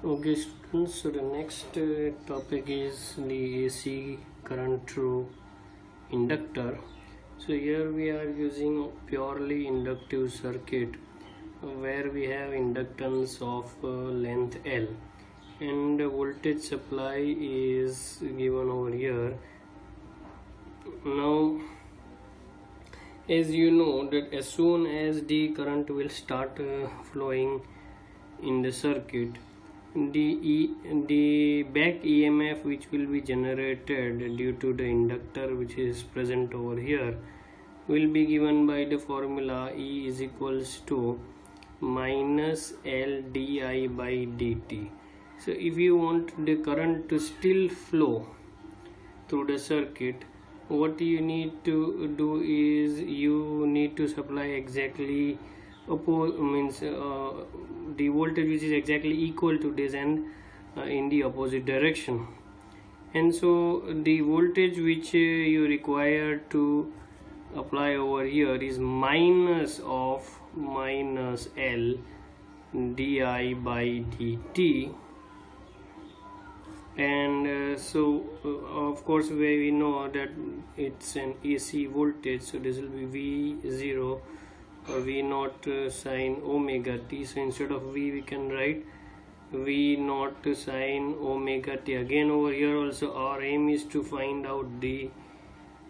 Okay, students, so the next topic is the AC current through inductor. So here we are using purely inductive circuit where we have inductance of length L and the voltage supply is given over here. Now, as you know that as soon as the current will start flowing in the circuit, the back EMF which will be generated due to the inductor which is present over here will be given by the formula E is equals to minus L di by dt. So if you want the current to still flow through the circuit, what you need to do is you need to supply exactly the voltage which is exactly equal to this and in the opposite direction. And so the voltage which you require to apply over here is minus of minus L di by dt. And of course we know that it's an AC voltage, so this will be V0 or V naught sine omega t. So instead of V we can write V naught sine omega t. Again over here also our aim is to find out the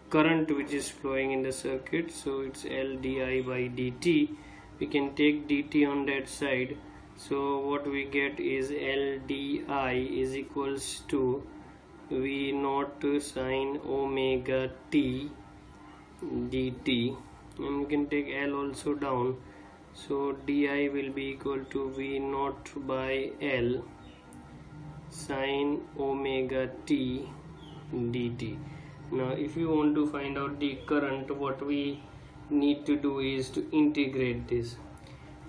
current which is flowing in the circuit, so it's L di by dt. We can take dt on that side, so what we get is L di is equals to V naught sine omega t dt, and we can take L also down, so di will be equal to V naught by L sine omega t dt. Now if you want to find out the current, what we need to do is to integrate this,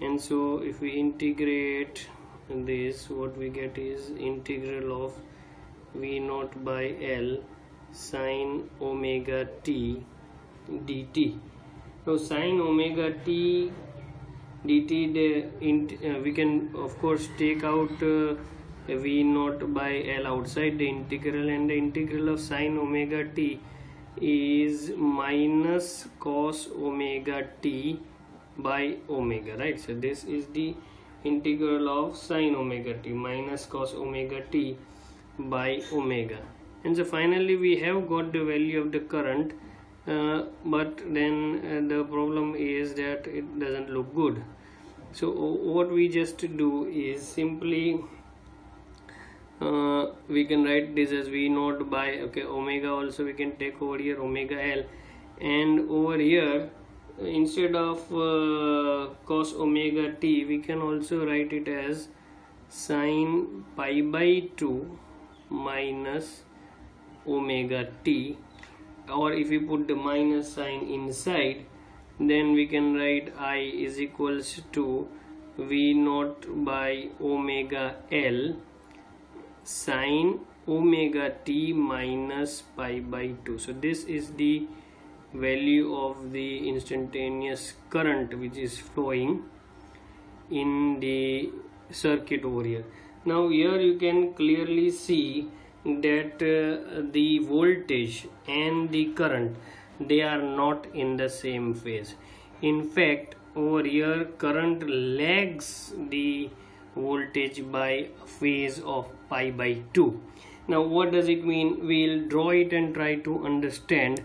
and so if we integrate this, what we get is integral of V naught by L sine omega t dt. Now sine omega t dt, we can of course take out V naught by L outside the integral, and the integral of sine omega t is minus cos omega t by omega, right? So this is the integral of sine omega t minus cos omega t by omega. And so finally we have got the value of the current, but then the problem is that it doesn't look good. So what we just do is simply we can write this as V naught by omega. Also we can take over here omega L, and over here instead of cos omega t we can also write it as sine pi by 2 minus omega t, or if we put the minus sign inside, then we can write I is equals to V naught by omega L sine omega t minus pi by 2. So this is the value of the instantaneous current which is flowing in the circuit over here. Now here you can clearly see that the voltage and the current, they are not in the same phase. In fact over here current lags the voltage by a phase of pi by 2. Now what does it mean? We'll draw it and try to understand.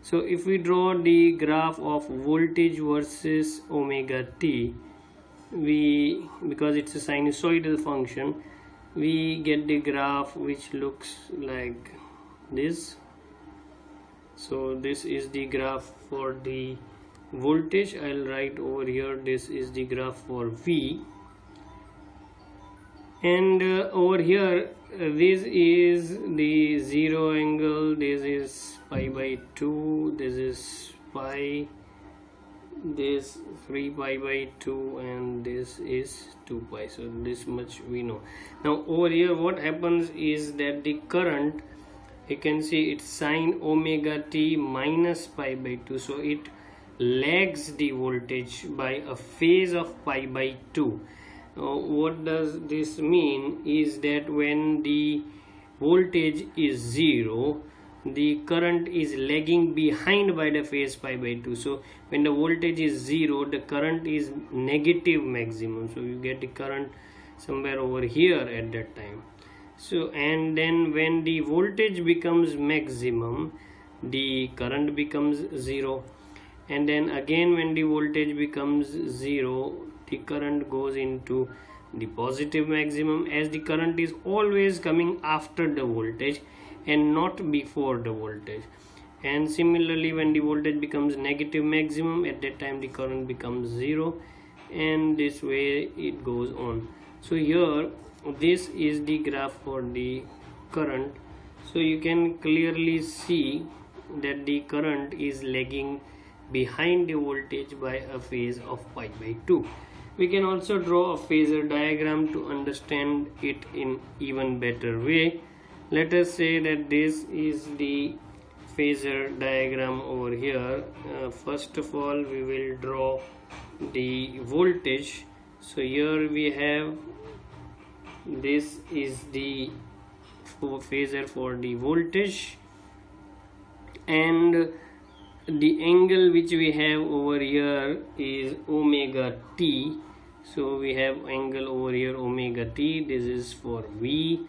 So if we draw the graph of voltage versus omega t, because it's a sinusoidal function, we get the graph which looks like this. So this is the graph for the voltage. I'll write over here this is the graph for V, and over here this is the 0 angle, this is pi by 2, this is pi, this 3 pi by 2, and this is 2 pi. So this much we know. Now over here what happens is that the current, you can see it's sine omega t minus pi by 2, so it lags the voltage by a phase of pi by 2. What does this mean is that when the voltage is 0, the current is lagging behind by the phase pi by 2. So when the voltage is 0, the current is negative maximum, so you get the current somewhere over here at that time. So and then when the voltage becomes maximum, the current becomes 0, and then again when the voltage becomes 0, the current goes into the positive maximum, as the current is always coming after the voltage and not before the voltage. And similarly, when the voltage becomes negative maximum, at that time the current becomes 0, and this way it goes on. So here this is the graph for the current. So you can clearly see that the current is lagging behind the voltage by a phase of pi by 2. We can also draw a phasor diagram to understand it in even better way. Let us say that this is the phasor diagram over here. First of all, we will draw the voltage. So here we have, this is the phasor for the voltage, and the angle which we have over here is omega t. So we have angle over here omega t, this is for V.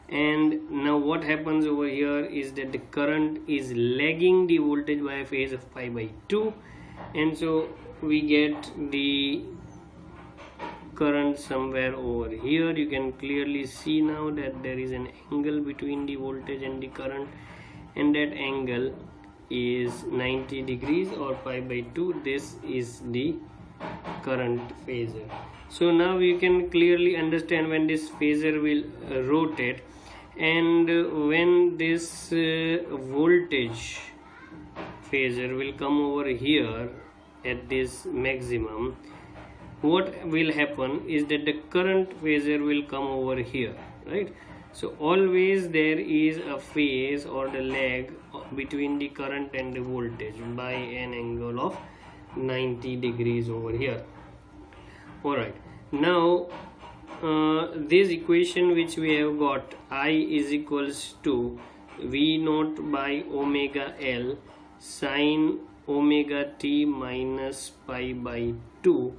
And now what happens over here is that the current is lagging the voltage by a phase of pi by 2, and so we get the current somewhere over here. You can clearly see now that there is an angle between the voltage and the current, and that angle is 90 degrees or pi by 2. This is the current phasor. So now you can clearly understand when this phasor will rotate, and when this voltage phasor will come over here at this maximum, what will happen is that the current phasor will come over here, right? So always there is a phase or the lag between the current and the voltage by an angle of 90 degrees over here. Alright, now this equation which we have got, I is equals to V naught by omega L sine omega t minus pi by 2.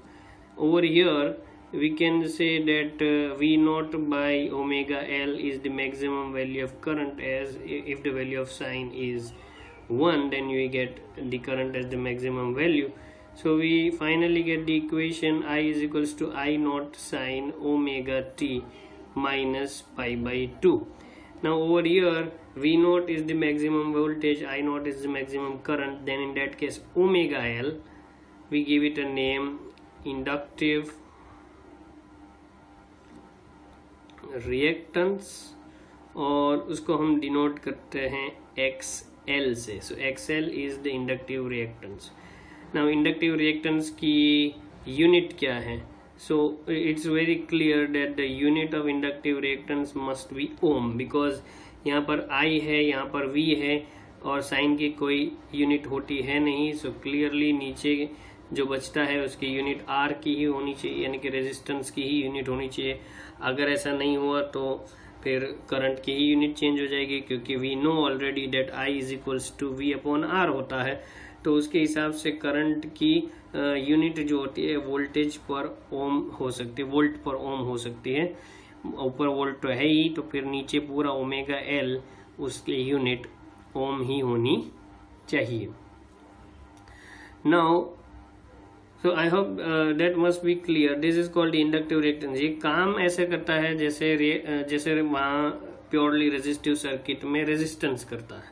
Over here we can say that V naught by omega L is the maximum value of current, as if the value of sine is 1, then we get the current as the maximum value. So we finally get the equation I is equals to I naught sine omega t minus pi by 2. Now over here V naught is the maximum voltage, I naught is the maximum current, then in that case omega L, we give it a name inductive reactance, और उसको हम denote करते हैं XL से. So XL is the inductive reactance. Now inductive reactance की unit क्या है? So it's very clear that the unit of inductive reactance must be ohm, because यहाँ पर I है, यहाँ पर V है, और साइन की कोई यूनिट होती है नहीं. सो क्लियरली नीचे जो बचता है उसकी यूनिट R की ही होनी चाहिए, यानी कि रेजिस्टेंस की ही यूनिट होनी चाहिए. अगर ऐसा नहीं हुआ तो फिर करंट की ही यूनिट चेंज हो जाएगी, क्योंकि we know already that I is equals to V upon R होता है. तो उसके हिसाब से करंट की यूनिट जो होती है वोल्टेज पर ओम हो सकती है, वोल्ट पर ओम हो सकती है. ऊपर वोल्ट तो है ही, तो फिर नीचे पूरा ओमेगा L उसकी यूनिट ओम ही होनी चाहिए. Now So I hope that must be clear. This is called the inductive reactance. ये काम ऐसे करता है जैसे वहाँ प्योरली रेजिस्टिव सर्किट में रेजिस्टेंस करता है.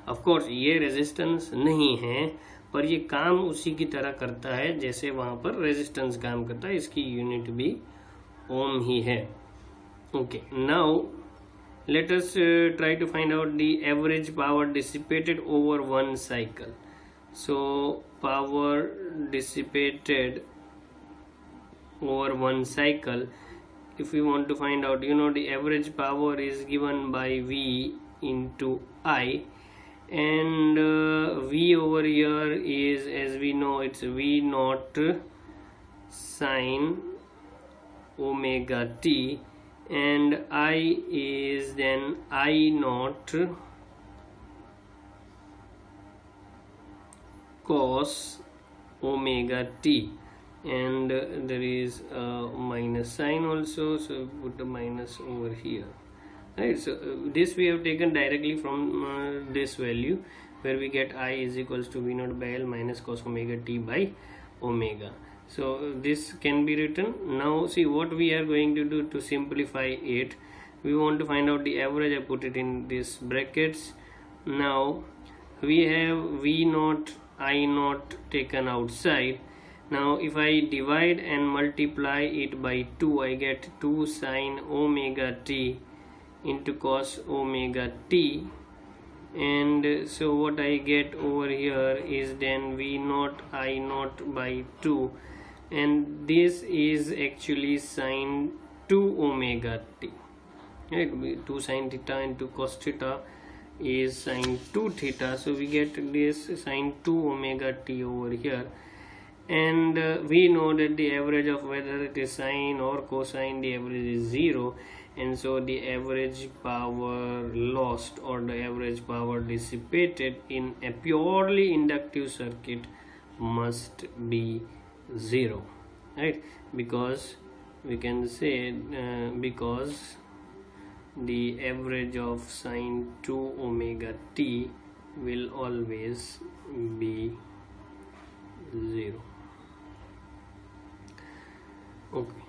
ऑफ कोर्स ये रेजिस्टेंस नहीं है, पर ये काम उसी की तरह करता है जैसे वहाँ पर रेजिस्टेंस काम करता है. इसकी यूनिट भी ओम ही है. Okay, now let us try to find out the average power dissipated over one cycle. So power dissipated over one cycle, if we want to find out, the average power is given by V into I, and V over here is, as we know, it's V naught sine omega t, and I is then I naught cos omega t, and there is a minus sign also, so put the minus over here, right? So this we have taken directly from this value, where we get I is equals to v naught by L minus cos omega t by omega. So this can be written. Now see what we are going to do to simplify it. We want to find out the average. I put it in these brackets. Now we have v naught I naught taken outside. Now if I divide and multiply it by 2, I get 2 sine omega t into cos omega t, and so what I get over here is then v naught I naught by 2, and this is actually sine 2 omega t, right? 2 sine theta into cos theta is sine 2 theta, so we get this sine 2 omega t over here. And we know that the average of whether it is sine or cosine, the average is 0, and so the average power lost or the average power dissipated in a purely inductive circuit must be 0, right? Because we can say because the average of sine 2 omega t will always be 0. Okay.